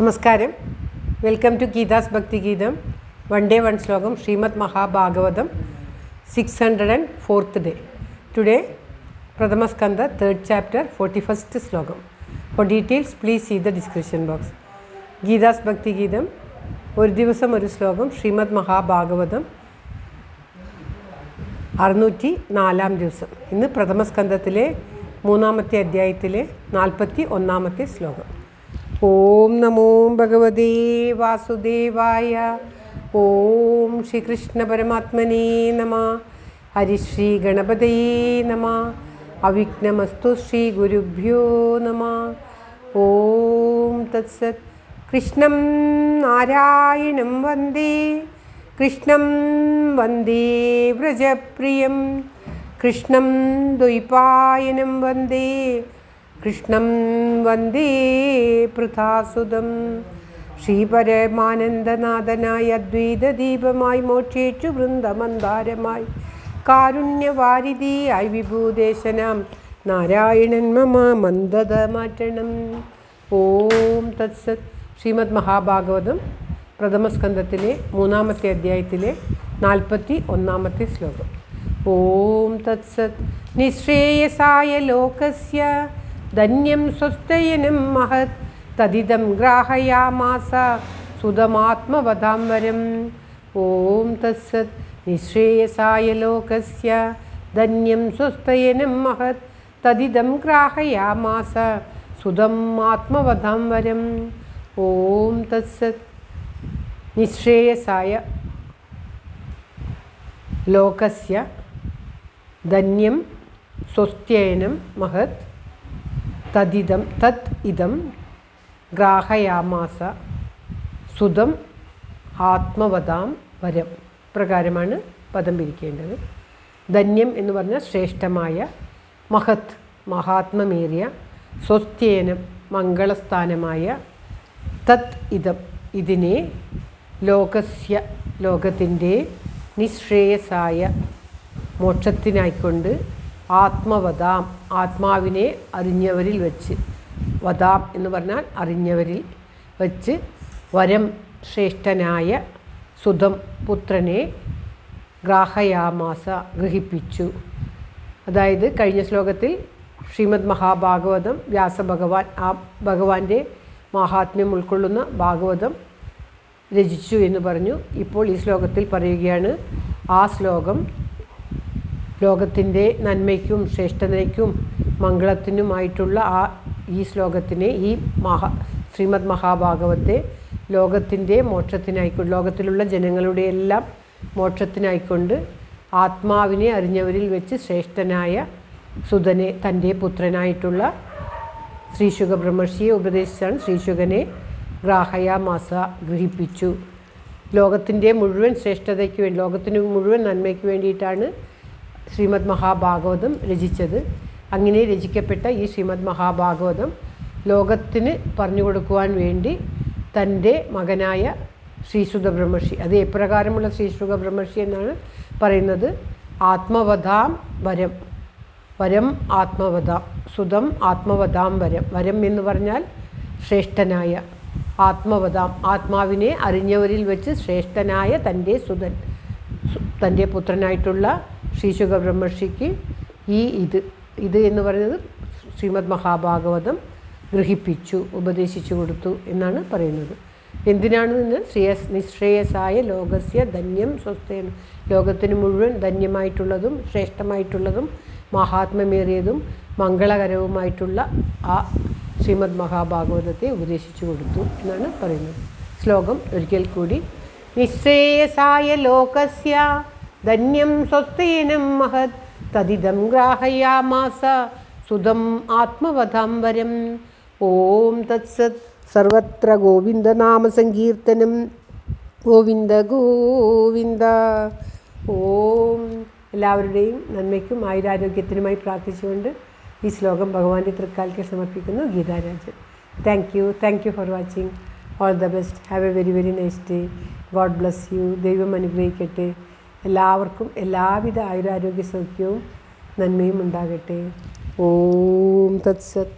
നമസ്കാരം. Welcome to Geetha's ഭക്തി ഗീതം. വൺ ഡേ വൺ ശ്ലോകം. Shrimad Mahabhagavatam 604th day. Today Pradhama Skandha 3rd chapter 41st ശ്ലോകം. For details please see the description box. Geetha's ഭക്തി ഗീതം ഒരു ദിവസം ഒരു ശ്ലോകം. ശ്രീമദ് മഹാഭാഗവതം 604 ദിവസം. ഇന്ന് പ്രഥമ സ്കന്ധത്തിലെ 3ാമത്തെ അധ്യായത്തിലെ 41ാമത്തെ ശ്ലോകം. ഓം നമോ ഭഗവതേ വാസുദേവായ. ഓം ശ്രീകൃഷ്ണ പരമാത്മനേ നമഃ. ഹരിശ്രീ ഗണപതയേ നമഃ. അവിഘ്നമസ്തു ശ്രീ ഗുരുഭ്യോ നമഃ. ഓം തത്സത്. കൃഷ്ണം നാരായണം വന്ദേ. കൃഷ്ണം വന്ദേ വ്രജപ്രിയം. കൃഷ്ണം ദ്വൈപായനം വന്ദേ. കൃഷ്ണം വന്ദേ പൃഥാസുതം. ശ്രീപരമാനന്ദനാഥനായ അദ്വൈതദീപമായി മോക്ഷേഷു വൃന്ദമന്ദാരമായി കാരുണ്യവാരിധിയായി വിഭൂദേശനാം നാരായണൻ മമ മന്ദത മാറ്റണം. ഓം തത്സത്. ശ്രീമദ് മഹാഭാഗവതം പ്രഥമസ്കന്ധത്തിലെ 3ാമത്തെ അധ്യായത്തിലെ 41ാമത്തെ ശ്ലോകം. ഓം തത്സത്. നിശ്രേയസായ ലോകസ്യ ധന്യം സ്വസ്ഥയനം മഹത് തദിദം ഗ്രാഹയാമാസ സുതമാത്മവതാം വരം. ഓം തത്സത്. നിശ്രേയസായ ലോകസ്യ ധന്യം സ്വസ്ഥയനം മഹത് തദിദം ഗ്രാഹയാമാസ സുതം ആത്മവതാം വരം. ഓം തത്സത്. നിശ്രേയസായ ലോകസ്യ ധന്യം സ്വസ്ഥയനം മഹത് തത് ഇദം ഗ്രാഹയാമാസ സുതം ആത്മവതാം വരം. പ്രകാരമാണ് പദം പിരിക്കേണ്ടത്. ധന്യം എന്ന് പറഞ്ഞാൽ ശ്രേഷ്ഠമായ, മഹത് മഹാത്മമേറിയ, സ്വസ്ഥേനം മംഗളസ്ഥാനമായ, തത് ഇദം ഇതിനെ, ലോകസ്യ ലോകത്തിൻ്റെ, നിശ്രേയസായ മോക്ഷത്തിനായിക്കൊണ്ട്, ആത്മവതാം ആത്മാവിനെ അറിഞ്ഞവരിൽ വച്ച്, വതാം എന്ന് പറഞ്ഞാൽ അറിഞ്ഞവരിൽ വച്ച്, വരം ശ്രേഷ്ഠനായ, സുതം പുത്രനെ, ഗ്രാഹയാമാസ ഗ്രഹിപ്പിച്ചു. അതായത് കഴിഞ്ഞ ശ്ലോകത്തിൽ ശ്രീമദ് മഹാഭാഗവതം വ്യാസഭഗവാൻ ആ ഭഗവാന്റെ മാഹാത്മ്യം ഉൾക്കൊള്ളുന്ന ഭാഗവതം രചിച്ചു എന്ന് പറഞ്ഞു. ഇപ്പോൾ ഈ ശ്ലോകത്തിൽ പറയുകയാണ് ആ ശ്ലോകം ലോകത്തിൻ്റെ നന്മയ്ക്കും ശ്രേഷ്ഠതയ്ക്കും മംഗളത്തിനുമായിട്ടുള്ള ഈ ശ്ലോകത്തിനെ, ഈ ശ്രീമദ് മഹാഭാഗവത്തെ ലോകത്തിൻ്റെ മോക്ഷത്തിനായിക്കൊണ്ട്, ലോകത്തിലുള്ള ജനങ്ങളുടെ എല്ലാം മോക്ഷത്തിനായിക്കൊണ്ട് ആത്മാവിനെ അറിഞ്ഞവരിൽ വെച്ച് ശ്രേഷ്ഠനായ സുതനെ, തൻ്റെ പുത്രനായിട്ടുള്ള ശ്രീശുക ബ്രഹ്മർഷിയെ ഉപദേശിച്ചാണ് ശ്രീശുകനെ ഗ്രാഹയാമാസ ഗ്രഹിപ്പിച്ചു. ലോകത്തിൻ്റെ മുഴുവൻ ശ്രേഷ്ഠതയ്ക്ക് വേണ്ടി, ലോകത്തിന് മുഴുവൻ നന്മയ്ക്ക് വേണ്ടിയിട്ടാണ് ശ്രീമദ് മഹാഭാഗവതം രചിച്ചത്. അങ്ങനെ രചിക്കപ്പെട്ട ഈ ശ്രീമദ് മഹാഭാഗവതം ലോകത്തിന് പറഞ്ഞു കൊടുക്കുവാൻ വേണ്ടി തൻ്റെ മകനായ ശ്രീശുക ബ്രഹ്മർഷി, അത് എപ്രകാരമുള്ള ശ്രീശുക ബ്രഹ്മർഷി എന്നാണ് പറയുന്നത്, ആത്മവതാം വരം, വരം ആത്മവതാം, സുതം ആത്മവതാം വരം. വരം എന്ന് പറഞ്ഞാൽ ശ്രേഷ്ഠനായ, ആത്മവതാം ആത്മാവിനെ അറിഞ്ഞവരിൽ വെച്ച് ശ്രേഷ്ഠനായ തൻ്റെ സുതൻ, തൻ്റെ പുത്രനായിട്ടുള്ള ശ്രീശുക ബ്രഹ്മർഷിക്ക് ഇത് എന്ന് പറയുന്നത് ശ്രീമദ് മഹാഭാഗവതം ഗ്രഹിപ്പിച്ചു, ഉപദേശിച്ചു കൊടുത്തു എന്നാണ് പറയുന്നത്. എന്തിനാണ് ഇന്ന് നിശ്രേയസായ ലോകസ്യ ധന്യം സ്വസ്ഥേനം, ലോകത്തിന് മുഴുവൻ ധന്യമായിട്ടുള്ളതും ശ്രേഷ്ഠമായിട്ടുള്ളതും മഹാത്മ്യമേറിയതും മംഗളകരവുമായിട്ടുള്ള ആ ശ്രീമദ് മഹാഭാഗവതത്തെ ഉപദേശിച്ചു കൊടുത്തു എന്നാണ് പറയുന്നത്. ശ്ലോകം ഒരിക്കൽ കൂടി. നിശ്രേയസായ ലോകസ്യ ധന്യം സ്വസ്ഥേനം മഹത് തദിദം ഗ്രാഹയാമാസ സുതം ആത്മവതാം വരം. ഓം തത്സത്. സർവത്ര ഗോവിന്ദനാമസങ്കീർത്തനം. ഗോവിന്ദ ഗോവിന്ദ. ഓം. എല്ലാവരുടെയും നന്മയ്ക്കും ആയുരാരോഗ്യത്തിനുമായി പ്രാർത്ഥിച്ചുകൊണ്ട് ഈ ശ്ലോകം ഭഗവാന്റെ തൃക്കാൽക്ക് സമർപ്പിക്കുന്നു. Geetha Rajan. Thank you for watching. All the best. Have A very very nice day. God bless you. ദൈവം അനുഗ്രഹിക്കട്ടെ. എല്ലാവർക്കും എല്ലാവിധ ആയുരാരോഗ്യ സൗഖ്യവും നന്മയും ഉണ്ടാകട്ടെ. ഓം തത്സത്.